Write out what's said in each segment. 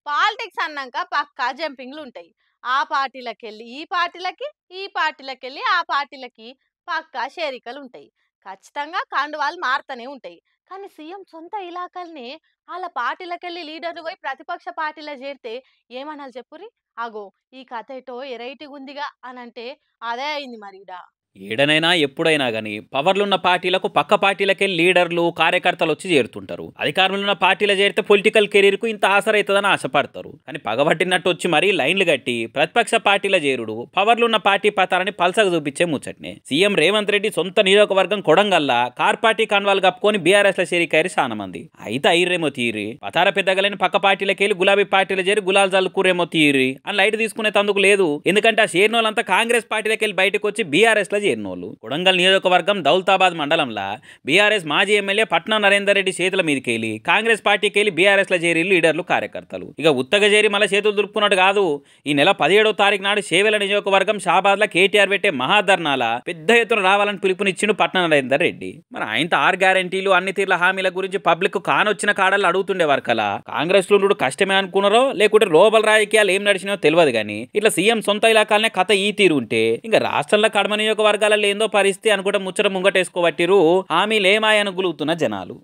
Politics అన్నాక పక్కా జంపింగ్‌లుంటాయి. ఆ పార్టీలకెళ్ళి ఈ పార్టీలకి, ఈ పార్టీలకెళ్ళి ఆ పార్టీలకి పక్కా చేరికలుంటాయి. ఖచ్చితంగా కండువాలు మారతనే ఉంటాయి. కానీ సీఎం సొంత ఇలాకాలనే ఆళ్ళ పార్టీలకెళ్ళి లీడర్లు పోయి ప్రతిపక్ష పార్టీలో చేరితే ఏమనాలి చెప్పుర్రి? అగో ఈ కథ ఎటో ఎరైటీగుందిగా అనంటే అదే అయింది మరి ఈడ. ఏడనైనా ఎప్పుడైనా గానీ పవర్లున్న పార్టీలకు పక్క పార్టీలకే లీడర్లు కార్యకర్తలు వచ్చి చేరుతుంటారు. అధికారంలో ఉన్న పార్టీలో చేరితే పొలిటికల్ కెరీర్ కు ఇంత ఆసరైతుందని ఆశపడతారు. కానీ పగబట్టినట్టు వచ్చి మరీ లైన్లు కట్టి ప్రతిపక్ష పార్టీల చేరుడు పవర్లున్న పార్టీ పతారాన్ని పల్సగా చూపించే ముచ్చట్నే. సీఎం రేవంత్ రెడ్డి సొంత నియోజకవర్గం కొడంగల్లా కార్ పార్టీ కన్వాలు కప్పుకొని బీఆర్ఎస్ లో చేరికారు చాలా మంది. అయితే ఐర్రేమో తీరి పతార పెద్దగలేని పక్క పార్టీలకి వెళ్ళి గులాబీ పార్టీలో చేరి గులాల్ జల్లుకూరేమో తీరి అని లైట్ తీసుకునే తందుకు లేదు. ఎందుకంటే ఆ చేరినోళ్ళంతా కాంగ్రెస్ పార్టీలకి వెళ్ళి బయటకు వచ్చి బీఆర్ఎస్ లో చేరినోళ్ళు. కొడంగల్ నియోజకవర్గం దౌలతాబాద్ మండలంలో బీఆర్ఎస్ మాజీ ఎమ్మెల్యే పట్నం నరేందర్ రెడ్డి చేతుల మీదకి వెళ్ళి కాంగ్రెస్ పార్టీకి వెళ్ళి బీఆర్ఎస్ లో చేరి లీడర్లు కార్యకర్తలు ఇక ఉత్తగా చేరి మళ్ళీ చేతులు దులుపుకున్నట్టు కాదు. ఈ నెల 17వ తారీఖు నాడు చేవెల నియోజకవర్గం షాబాద్ లో కేటీఆర్ పెట్టే మహాధర్నాల పెద్ద ఎత్తున రావాలని పిలుపునిచ్చిండు పట్నం నరేందర్ రెడ్డి. మరి ఆయనతో 6 గ్యారెంటీలు అన్ని తీర్ల హామీల గురించి పబ్లిక్ కానొచ్చిన కాడలు అడుగుతుండేవారు కదా. కాంగ్రెస్ లో కష్టమే అనుకున్నారో లేకుంటే లోపల రాజకీయాలు ఏం నడిచినాయో తెలియదు కానీ ఇట్లా సీఎం సొంత ఇలాకాలనే కథ ఈ తీరు ఉంటే ఇంకా రాష్ట్రంలో కడమ నియోజకవర్గాలలో ఏందో పరిస్థితి అనుకుంటే ముచ్చట ముంగటేసుకోబట్టిరు హామీలేమాయను గులుగుతున్న జనాలు.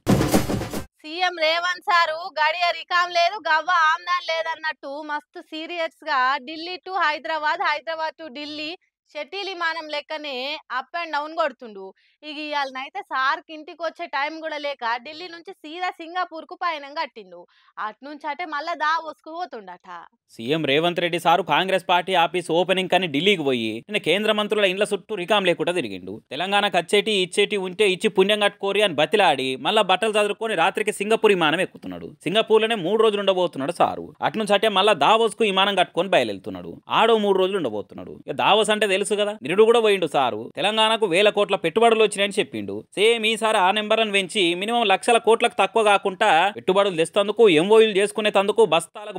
సీఎం రేవంత్ సారు గడియ రికాం లేదు గవ్వ ఆమ్దాన్ లేదన్నట్టు మస్తు సీరియస్ గా Delhi to Hyderabad, Hyderabad to Delhi shuttle విమానం లెక్కనే అప్ అండ్ డౌన్ కొడుతుండు. ఇక ఇవాళనైతే సార్కి ఇంటికి వచ్చే టైం కూడా లేక ఢిల్లీ నుంచి సీదా సింగపూర్ కు పయనం కట్టిండు. అట్నుంచి అంటే మళ్ళా దావోస్కు పోతుండట. CM Revanth Reddy sir Congress party office opening కని ఢిల్లీకి పోయి నిన్న కేంద్ర మంత్రుల ఇండ్ల చుట్టూ రికాం లేకుండా తిరిగిండు. తెలంగాణకు వచ్చేటి ఇచ్చేటి ఉంటే ఇచ్చి పుణ్యం కట్టుకోరి అని బతిలాడి మళ్ళా బట్టలు చదువుకొని రాత్రికి సింగపూర్ విమానం ఎక్కుతున్నాడు. సింగపూర్లోనే 3 రోజులు ఉండబోతున్నాడు సారు. అట్నుంచి అంటే మళ్ళా దావోస్ కు విమానం కట్టుకొని బయలుదేరుతున్నాడు. ఆడో 3 రోజులు ఉండబోతున్నాడు. ఇక దావోస్ అంటే తెలుసు కదా, నిరుడు కూడా పోయిండు సారు. తెలంగాణకు 1000 కోట్ల పెట్టుబడులు వచ్చినాయని చెప్పిండు. సేమ్ ఈసారి ఆ నెంబర్లను పెంచి మినిమం లక్షల కోట్లకు తక్కువ కాకుండా పెట్టుబడులు తెస్తందుకు ఎంఓయూలు చేసుకునేందుకు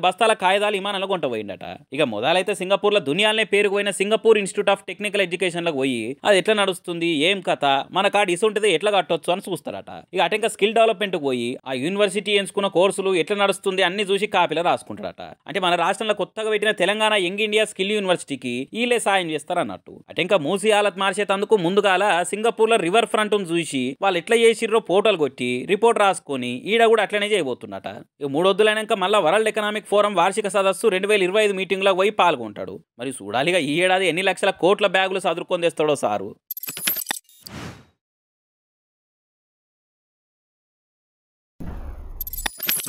బస్తాల కాయిదాలు విమానంలో కొంట పోయిండట. ఇక మొదలైతే సింగపూర్ లో దునియాలనే పేరుకుపోయిన Singapore institute of technical education లకు పోయి అది ఎట్లా నడుస్తుంది ఏం కథ మన కాడ ఇసుంటిది ఎట్లా కట్టొచ్చు అని చూస్తారట. ఇక అటెంక స్కిల్ డెవలప్మెంట్ పోయి ఆ యూనివర్సిటీ ఎంచుకున్న కోర్సులు ఎట్లా నడుస్తుంది అన్ని చూసి కాపీలో రాసుకుంటారట. అంటే మన రాష్ట్రంలో కొత్తగా పెట్టిన తెలంగాణ యంగ్ ఇండియా స్కిల్ యూనివర్సిటీకి వీళ్ళే సాయం చేస్తారన్నట్టు. అటెంక మూసి హాలత్ మార్చేందుకు ముందుగాల సింగపూర్ లో రివర్ ఫ్రంట్ చూసి వాళ్ళు ఎట్లా చేసిర్రో ఫోటోలు కొట్టి రిపోర్ట్ రాసుకొని ఈడ కూడా అట్లనే చేయబోతున్నట. ఇక 3 వద్దులైనాక మళ్ళా వరల్డ్ ఎకనామిక్ ఫోరం వార్షిక సదస్సు 2025 మీటింగ్ లో పోయి పాల్గొంటాడు. మరి చూడాలిగా ఈ ఏడాది ఎన్ని లక్షల కోట్ల బ్యాగులు సదురుకొని తెస్తాడో సారు.